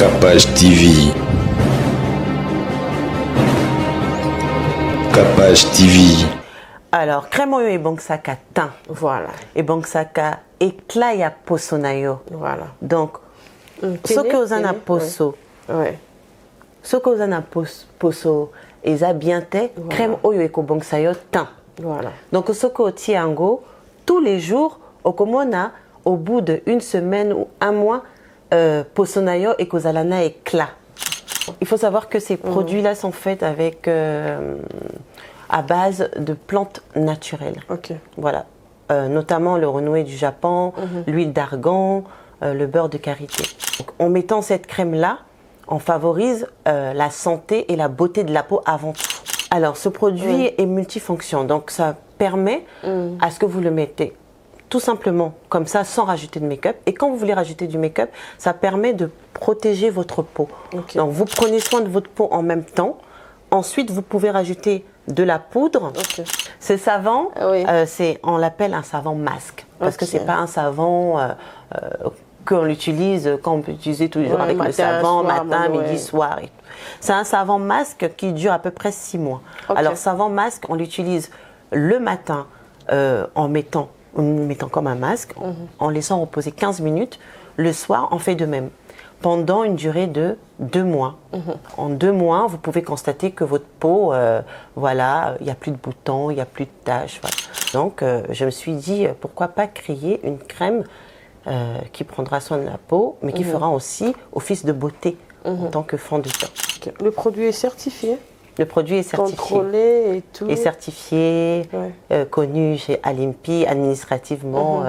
Capage TV. Capage TV. Alors, crème oyo et bangsaka teint. Voilà. Et bangsaka éclat ya poso na yo. Voilà. Donc, soki oza na poso. Ouais. Soki oza na poso eza bien te, crème oyo ekobongisa yo teint. Voilà. Donc, soki otie yango, tous les jours, okomona au bout d'une semaine ou un mois, poso na yo ekozala na éclat. Il faut savoir que ces produits-là sont faits avec à base de plantes naturelles. Ok. Voilà. Notamment le renoué du Japon, l'huile d'argan, le beurre de karité. Donc, en mettant cette crème-là, on favorise la santé et la beauté de la peau avant tout. Alors, ce produit est multifonction, donc ça permet à ce que vous le mettez tout simplement comme ça, sans rajouter de make-up. Et quand vous voulez rajouter du make-up, ça permet de protéger votre peau. Okay. Donc, vous prenez soin de votre peau en même temps. Ensuite, vous pouvez rajouter de la poudre. Okay. Ce savon, on l'appelle un savon masque. Parce que ce n'est pas un savon qu'on utilise, qu'on peut utiliser tous les jours avec le savon, matin, midi, soir. C'est un savon masque qui dure à peu près 6 mois. Okay. Alors, savon masque, on l'utilise le matin en mettant comme un masque, en laissant reposer 15 minutes. Le soir, on fait de même. Pendant une durée de 2 mois. En 2 mois, vous pouvez constater que votre peau, voilà, il n'y a plus de boutons, il n'y a plus de taches. Voilà. Donc, je me suis dit, pourquoi pas créer une crème qui prendra soin de la peau, mais qui fera aussi office de beauté en tant que fond de teint. Okay. Le produit est certifié? Le produit est certifié. Contrôlé et tout. Est certifié, connu chez Alimpi, administrativement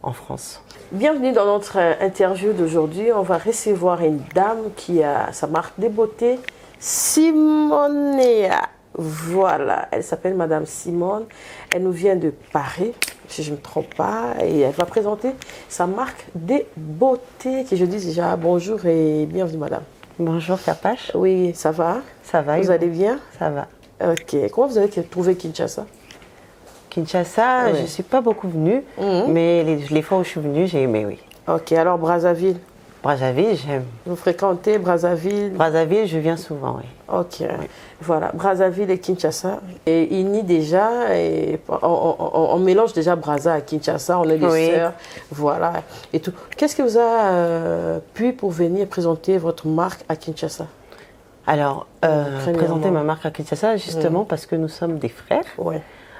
en France. Bienvenue dans notre interview d'aujourd'hui. On va recevoir une dame qui a sa marque de beauté, Simonea. Voilà, elle s'appelle Madame Simone. Elle nous vient de Paris, si je ne me trompe pas, et elle va présenter sa marque de beauté. Que je dis déjà bonjour et bienvenue, Madame. Bonjour, Capache. Oui, ça va? Ça va. Vous allez bien? Ça va. Ok. Comment vous avez trouvé Kinshasa? Kinshasa, je ne suis pas beaucoup venue, mais les fois où je suis venue, j'ai aimé, oui. Ok, alors Brazzaville? Brazzaville, j'aime. Vous fréquentez Brazzaville? Brazzaville, je viens souvent, oui. Ok, voilà. Brazzaville et Kinshasa. Et unis déjà, et on mélange déjà Brazza à Kinshasa, on est des sœurs, voilà. Et tout. Qu'est-ce qui vous a plu pour venir présenter votre marque à Kinshasa? Alors, présenter ma marque à Kinshasa, justement parce que nous sommes des frères,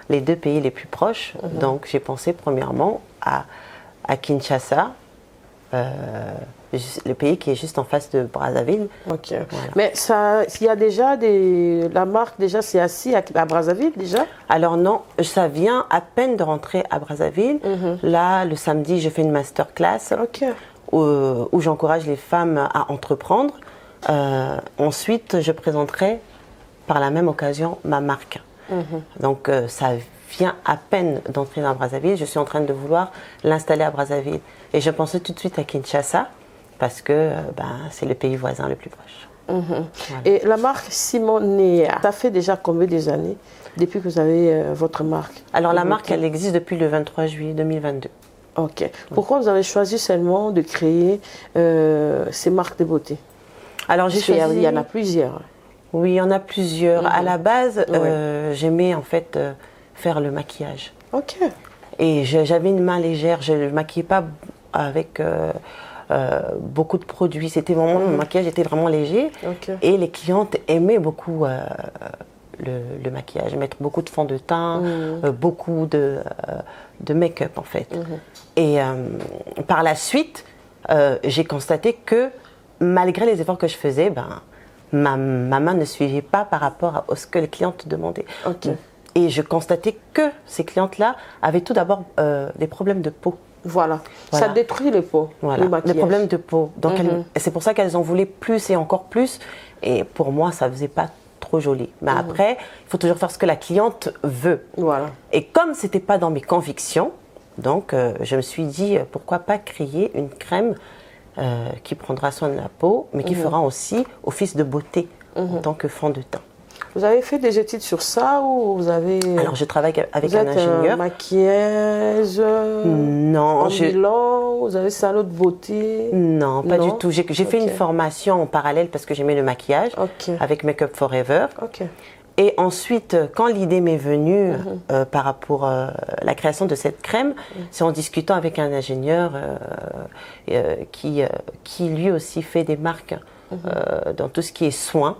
les 2 pays les plus proches. Donc, j'ai pensé premièrement à Kinshasa, le pays qui est juste en face de Brazzaville. Ok. Voilà. Mais il y a déjà la marque déjà c'est assis à Brazzaville déjà? Alors non, ça vient à peine de rentrer à Brazzaville. Là, le samedi, je fais une masterclass où j'encourage les femmes à entreprendre. Ensuite, je présenterai par la même occasion ma marque. Donc, ça vient à peine d'entrer dans Brazzaville. Je suis en train de vouloir l'installer à Brazzaville. Et je pensais tout de suite à Kinshasa parce que c'est le pays voisin le plus proche. Voilà. Et la marque Simonea, ça fait déjà combien d'années depuis que vous avez votre marque? Alors, la marque, elle existe depuis le 23 juillet 2022. Ok. Pourquoi vous avez choisi seulement de créer ces marques de beauté? Alors, j'ai choisi... Il y en a plusieurs. Oui, il y en a plusieurs. À la base, j'aimais en fait faire le maquillage. Ok. Et j'avais une main légère, je ne maquillais pas avec beaucoup de produits. C'était vraiment, mon maquillage était vraiment léger. Et les clientes aimaient beaucoup le maquillage, mettre beaucoup de fond de teint, beaucoup de make-up en fait. Et par la suite, j'ai constaté que malgré les efforts que je faisais, ma main ne suivait pas par rapport à ce que les clientes demandaient. Et je constatais que ces clientes-là avaient tout d'abord des problèmes de peau. Voilà. Ça détruit les peaux, le maquillage. Des problèmes de peau. Donc c'est pour ça qu'elles en voulaient plus et encore plus. Et pour moi, ça ne faisait pas trop joli. Mais après, il faut toujours faire ce que la cliente veut. Voilà. Et comme ce n'était pas dans mes convictions, donc je me suis dit, pourquoi pas créer une crème qui prendra soin de la peau, mais qui fera aussi office de beauté en tant que fond de teint. Vous avez fait des études sur ça ou vous avez... Alors, je travaille avec vous un êtes ingénieur. maquilleuse Non, en Milan, vous avez salon de beauté? Non, pas du tout. J'ai fait une Ok. formation en parallèle parce que j'aimais le maquillage Ok. avec Make Up Forever. Ok. Et ensuite, quand l'idée m'est venue par rapport à la création de cette crème, c'est en discutant avec un ingénieur qui lui aussi fait des marques dans tout ce qui est soins.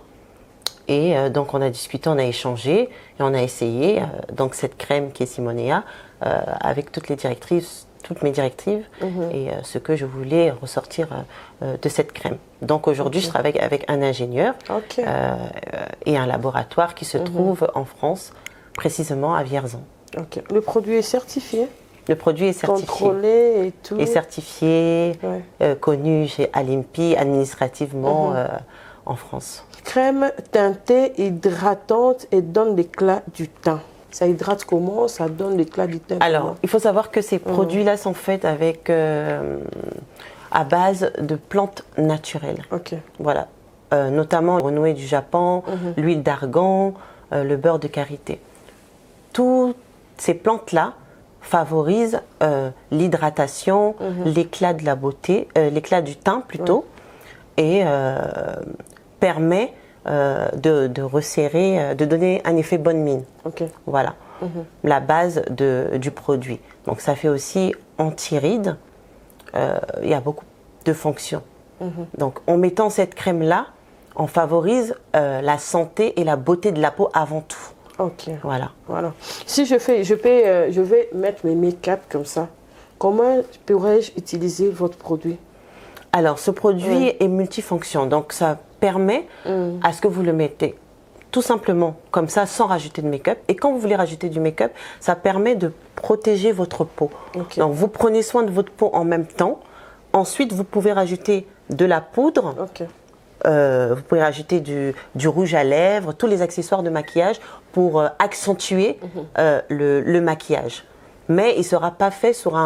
Et donc on a discuté, on a échangé et on a essayé donc cette crème qui est Simonea avec toutes mes directives et ce que je voulais ressortir de cette crème. Donc aujourd'hui, je travaille avec un ingénieur et un laboratoire qui se trouve en France, précisément à Vierzon. Ok. Le produit est certifié? Le produit est certifié. Contrôlé et tout? Est certifié, connu chez Alimpi administrativement en France. Crème teintée, hydratante et donne l'éclat du teint. Ça hydrate comment? Ça donne l'éclat du teint? Alors, il faut savoir que ces produits-là sont faits avec à base de plantes naturelles. Ok. Voilà. Notamment le renoué du Japon, l'huile d'argan, le beurre de karité. Toutes ces plantes-là favorisent l'hydratation, l'éclat de la beauté, l'éclat du teint plutôt, et permet de resserrer, de donner un effet bonne mine. Ok. Voilà, la base du produit. Donc ça fait aussi anti-rides. Il y a beaucoup de fonctions. Donc en mettant cette crème-là, on favorise la santé et la beauté de la peau avant tout. Ok. Voilà. Voilà. Si je vais mettre mes make-up comme ça, comment pourrais-je utiliser votre produit? Alors ce produit est multifonction, donc ça permet à ce que vous le mettez tout simplement comme ça, sans rajouter de make-up. Et quand vous voulez rajouter du make-up, ça permet de protéger votre peau. Ok. Donc vous prenez soin de votre peau en même temps. Ensuite, vous pouvez rajouter de la poudre. Ok. Vous pouvez rajouter du rouge à lèvres, tous les accessoires de maquillage pour accentuer le maquillage. Mais il ne sera pas fait sur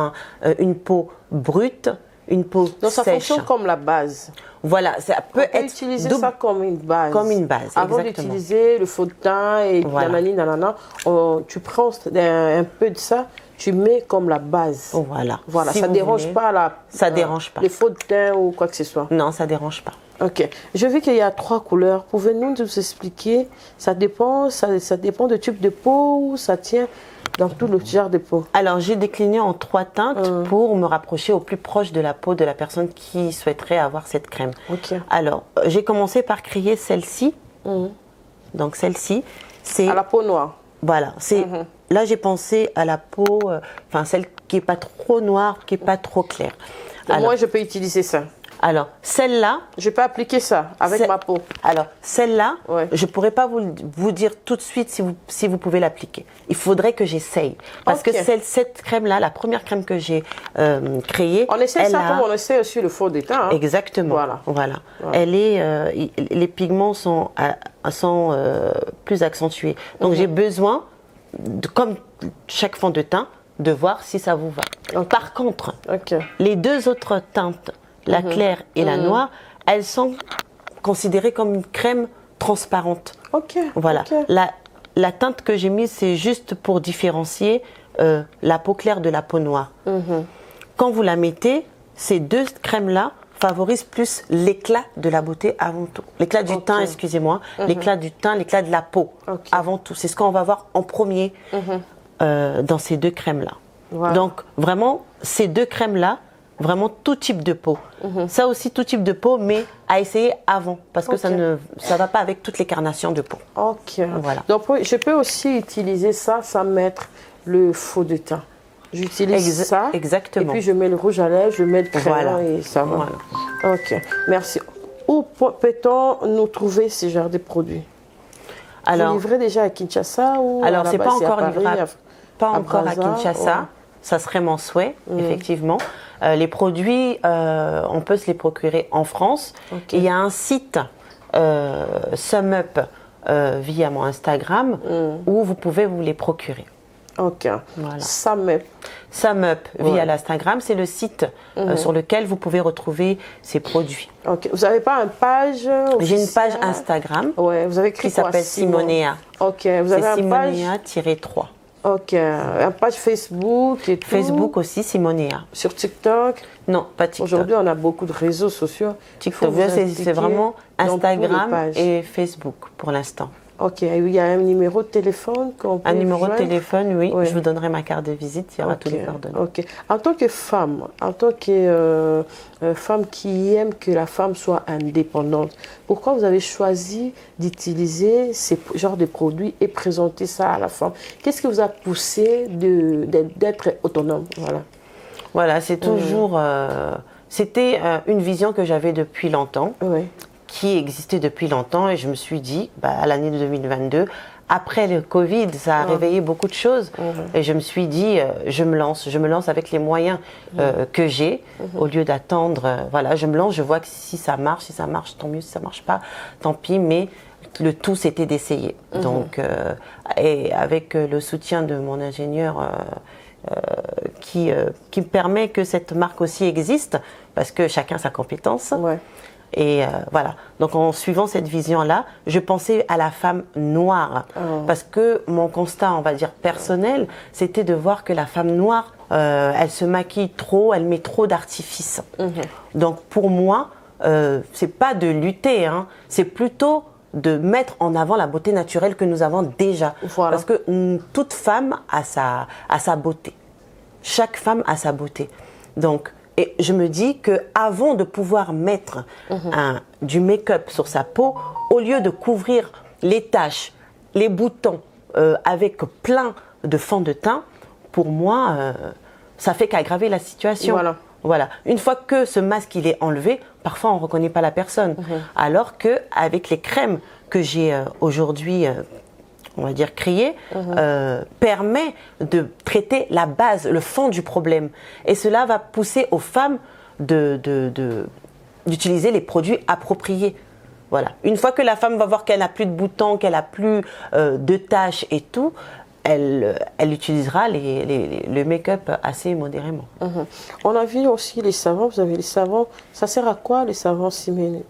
une peau brute, une peau Donc ça sèche. fonctionne comme la base. Voilà, ça peut On peut être utiliser double- ça comme une base. Comme une base, Avant exactement. d'utiliser le fond de teint et Voilà. nanana, tu prends un peu de ça, tu mets comme la base. Voilà. Voilà, Si ça vous dérange voulez. pas Ça dérange pas. les faux de teint ou quoi que ce soit. Non, ça dérange pas. Ok. Je vois qu'il y a 3 couleurs. Pouvez-vous nous expliquer? Ça dépend du type de peau ou ça tient dans tout le genre de peau? Alors, j'ai décliné en 3 teintes pour me rapprocher au plus proche de la peau de la personne qui souhaiterait avoir cette crème. Ok. Alors, j'ai commencé par créer celle-ci. Donc, celle-ci, c'est... À la peau noire. Voilà, c'est... Là, j'ai pensé à la peau, celle qui n'est pas trop noire, qui n'est pas trop claire. Donc, Alors, moi, je peux utiliser ça. alors, celle-là... Je peux appliquer ça avec ma peau. Alors, celle-là, Ouais. je ne pourrais pas vous dire tout de suite si vous pouvez l'appliquer. Il faudrait que j'essaye. Parce Ok. que cette crème-là, la première crème que j'ai créée... On essaie elle ça a- comme on essaie aussi le fond de teint. Hein. Exactement. Voilà. Elle est, les pigments sont plus accentués. Donc, j'ai besoin, comme chaque fond de teint, de voir si ça vous va. Ok. Par contre, Ok. les deux autres teintes, la claire et la noire, elles sont considérées comme une crème transparente. Ok. Voilà. Ok. La teinte que j'ai mise, c'est juste pour différencier la peau claire de la peau noire. Quand vous la mettez, ces deux crèmes-là favorisent plus l'éclat de la beauté avant tout. L'éclat du teint, excusez-moi. L'éclat du teint, l'éclat de la peau Ok. avant tout. C'est ce qu'on va voir en premier dans ces deux crèmes-là. Voilà. Donc, vraiment, ces deux crèmes-là, vraiment tout type de peau. Ça aussi, tout type de peau, mais à essayer avant, parce que Ok. ça ne va pas avec toutes les carnations de peau. Ok. Voilà. Donc, je peux aussi utiliser ça sans mettre le fond de teint. J'utilise ça. Exactement. Et puis, je mets le rouge à lèvres, je mets le crayon Voilà. et ça va. Voilà. Ok. Merci. Où peut-on nous trouver ce genre de produits? Alors, Vous livrez déjà à Kinshasa ou à alors la c'est base, pas c'est à encore Paris, livrable. Pas à encore à Brazza, Kinshasa. ouais. Ça serait mon souhait, effectivement. Les produits, on peut se les procurer en France. Ok. Il y a un site SumUp via mon Instagram où vous pouvez vous les procurer. Ok. Voilà. SumUp. SumUp via l'Instagram, c'est le site sur lequel vous pouvez retrouver ces produits. Ok. Vous n'avez pas une page J'ai une page Instagram vous avez écrit qui s'appelle Simonea. Ok. Vous avez une page Simonea-3. Ok. Une page Facebook et tout. Facebook aussi, Simonea. Sur TikTok? Non, pas TikTok. Aujourd'hui, on a beaucoup de réseaux sociaux. TikTok, c'est vraiment Instagram et Facebook pour l'instant. Ok, il y a un numéro de téléphone qu'on peut Un numéro de joindre? téléphone, oui. Je vous donnerai ma carte de visite, il y aura tous les coordonnées. Ok. En tant que femme, femme qui aime que la femme soit indépendante, pourquoi vous avez choisi d'utiliser ces genres de produits et présenter ça à la femme? Qu'est-ce qui vous a poussé d'être autonome? Voilà, c'est toujours... C'était une vision que j'avais depuis longtemps. Oui. Qui existait depuis longtemps et je me suis dit, à l'année 2022, après le Covid, ça a réveillé beaucoup de choses et je me suis dit, je me lance avec les moyens que j'ai au lieu d'attendre, voilà, je me lance, je vois que si ça marche, tant mieux, si ça marche pas, tant pis, mais le tout c'était d'essayer. Donc, et avec le soutien de mon ingénieur qui me permet que cette marque aussi existe parce que chacun sa compétence. Ouais. Et voilà, donc en suivant cette vision-là, je pensais à la femme noire. Parce que mon constat, on va dire personnel, c'était de voir que la femme noire, elle se maquille trop, elle met trop d'artifices. Donc pour moi, c'est pas de lutter, hein, c'est plutôt de mettre en avant la beauté naturelle que nous avons déjà. Voilà. Parce que toute femme a sa beauté. Chaque femme a sa beauté. Donc, et je me dis qu'avant de pouvoir mettre du make-up sur sa peau, au lieu de couvrir les taches, les boutons avec plein de fond de teint, pour moi, ça fait qu'aggraver la situation. Voilà. Une fois que ce masque il est enlevé, parfois on ne reconnaît pas la personne. Alors qu'avec les crèmes que j'ai aujourd'hui on va dire créé, permet de traiter la base, le fond du problème. Et cela va pousser aux femmes d'utiliser les produits appropriés. Voilà. Une fois que la femme va voir qu'elle n'a plus de boutons, qu'elle n'a plus de taches et tout, elle utilisera le make-up assez modérément. On a vu aussi les savons, vous avez les savons, ça sert à quoi les savons Simonea?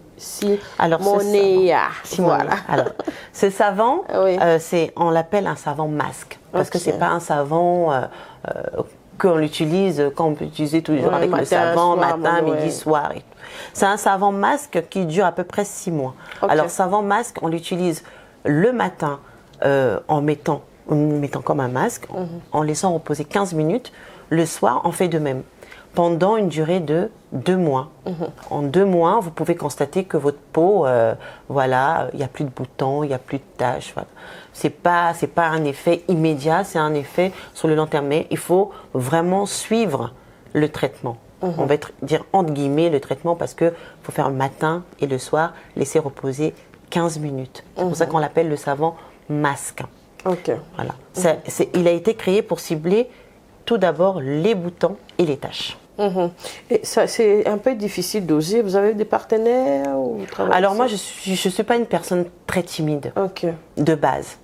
Voilà. Alors, ce savon, on l'appelle un savon masque, parce que c'est pas un savon qu'on utilise, qu'on peut utiliser tous les jours avec le savon, matin, midi, soir. C'est un savon masque qui dure à peu près 6 mois. Alors, savon masque, on l'utilise le matin en mettant comme un masque, en laissant reposer 15 minutes. Le soir, on fait de même. Pendant une durée de 2 mois. En 2 mois, vous pouvez constater que votre peau, voilà, il n'y a plus de boutons, il n'y a plus de taches. Voilà. C'est pas un effet immédiat, c'est un effet sur le long terme. Mais il faut vraiment suivre le traitement. On va dire entre guillemets le traitement parce qu'il faut faire le matin et le soir, laisser reposer 15 minutes. C'est pour ça qu'on l'appelle le savon masque. Voilà. Il a été créé pour cibler tout d'abord les boutons et les taches. Et ça, c'est un peu difficile d'oser. Vous avez des partenaires ou vous travaillez? Alors moi, je suis pas une personne très timide de base.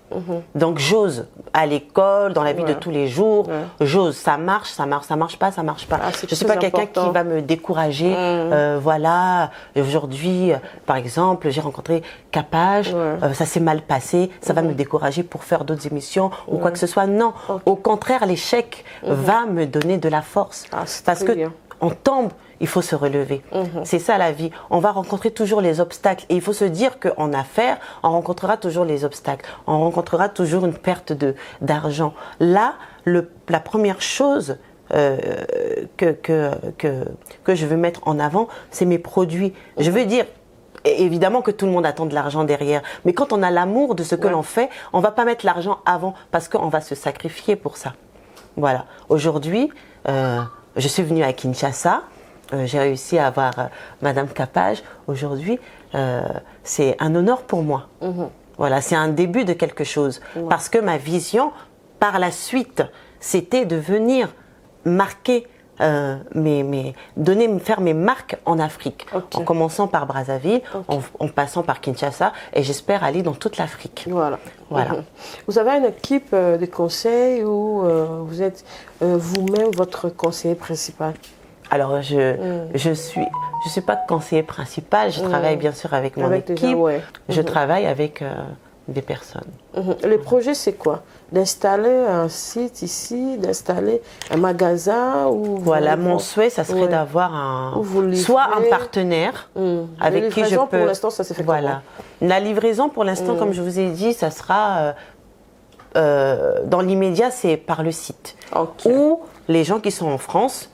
Donc j'ose à l'école, dans la vie de tous les jours. J'ose, ça marche pas. Je suis pas quelqu'un qui va me décourager. Voilà, aujourd'hui, par exemple, j'ai rencontré Capage, ça s'est mal passé, ça va me décourager pour faire d'autres émissions ou quoi que ce soit. Non, au contraire, l'échec va me donner de la force. Parce que on tombe, il faut se relever. C'est ça la vie. On va rencontrer toujours les obstacles. Et il faut se dire qu'en affaires, on rencontrera toujours les obstacles. On rencontrera toujours une perte d'argent. Là, la première chose que je veux mettre en avant, c'est mes produits. Je veux dire, évidemment que tout le monde attend de l'argent derrière. Mais quand on a l'amour de ce que l'on fait, on ne va pas mettre l'argent avant parce qu'on va se sacrifier pour ça. Voilà. Aujourd'hui, je suis venue à Kinshasa. J'ai réussi à avoir Madame Capage aujourd'hui. C'est un honneur pour moi. Voilà, c'est un début de quelque chose. Parce que ma vision, par la suite, c'était de venir marquer faire mes marques en Afrique, en commençant par Brazzaville, en passant par Kinshasa, et j'espère aller dans toute l'Afrique. Voilà. Voilà. Vous avez une équipe de conseil ou vous êtes vous-même votre conseiller principal? Alors, je suis pas conseiller principal, je travaille bien sûr avec mon équipe, je travaille avec des personnes. Le projet, c'est quoi? D'installer un site ici, d'installer un magasin ou... Voilà, mon souhait, ça serait d'avoir soit un partenaire avec qui je peux... pour l'instant, ça s'est fait comment? La livraison, pour l'instant, comme je vous ai dit, ça sera... dans l'immédiat, c'est par le site. Ou les gens qui sont en France,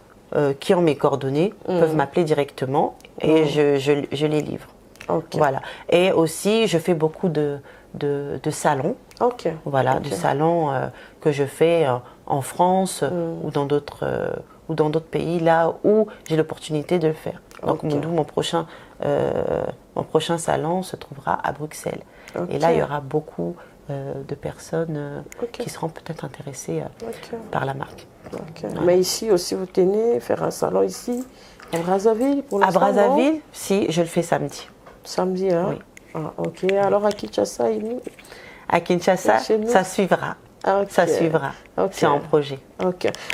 qui ont mes coordonnées, peuvent m'appeler directement et je les livre. Voilà. Et aussi, je fais beaucoup de salons. De salons que je fais en France ou dans d'autres pays, là où j'ai l'opportunité de le faire. Donc, mon prochain salon se trouvera à Bruxelles. Et là, il y aura beaucoup de personnes qui seront peut-être intéressées par la marque. Voilà. Mais ici aussi, vous tenez faire un salon ici, à Brazzaville pour l'instant? À Brazzaville, si, je le fais samedi. Samedi, hein? Oui. Ok, alors à Kinshasa, à Kinshasa, ça suivra. Ça suivra. C'est en projet.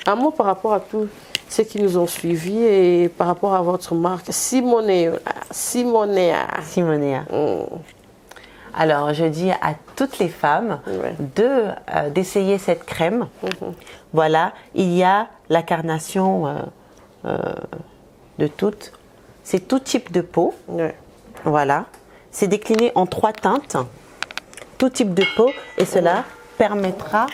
Un mot par rapport à tous ceux qui nous ont suivis et par rapport à votre marque Simonea. Alors, je dis à toutes les femmes d'essayer cette crème. Voilà, il y a la carnation de toutes. C'est tout type de peau. Voilà. C'est décliné en 3 teintes. Tout type de peau. Et cela permettra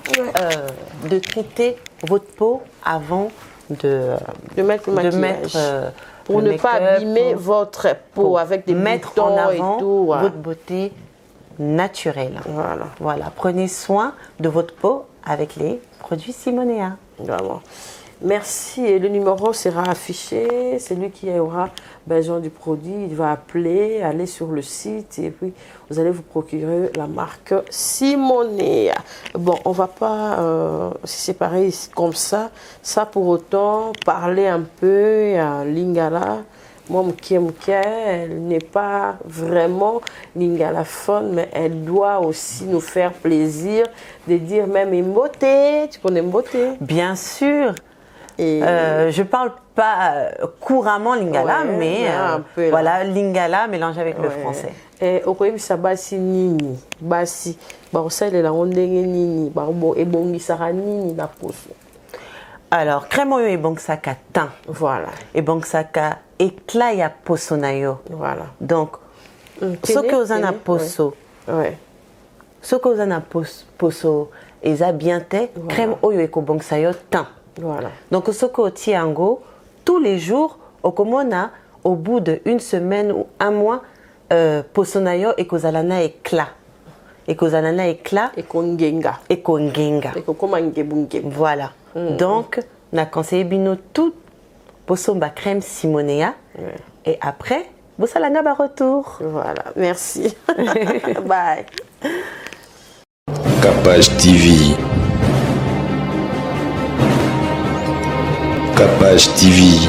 de traiter votre peau avant de mettre le maquillage. Pour ne pas abîmer votre peau avec des boutons en avant et tout. Votre beauté naturelle. Voilà. Prenez soin de votre peau avec les produits Simonea. Vraiment. Merci. Et le numéro sera affiché. Celui qui aura besoin du produit, il va appeler, aller sur le site et puis vous allez vous procurer la marque Simonea. Bon, on ne va pas se séparer comme ça. Ça pour autant, parler un peu à Lingala. Moi, elle n'est pas vraiment lingalaphone, mais elle doit aussi nous faire plaisir de dire même Mbote. Tu connais Mbote? Bien sûr. Je parle pas couramment lingala, mais voilà, lingala mélangé avec le français. Et au pays ça basi nini, basi, ça il est la ondenge nini, et bongi sara nini la poso. Alors crème oyo et bongsaka teint. Voilà. Et bongsaka éclat ya poso na yo. Voilà. Donc ce que vous en a poso. Ce que vous en a poso, eza bien te crème oyo eko bongsa yo teint. Voilà. Donc, ce que tiango, tous les jours, au komona, au bout d'une semaine ou un mois, posonayo et kozalana éclat. Et kozalana éclat. Et kongenga. Et kongenga. Et komangebunge. Voilà. Donc, na conseillé bino tout posomba crème Simonea. Et après, bosalanga ba retour. Voilà. Merci. Bye. Capage TV. Capage TV.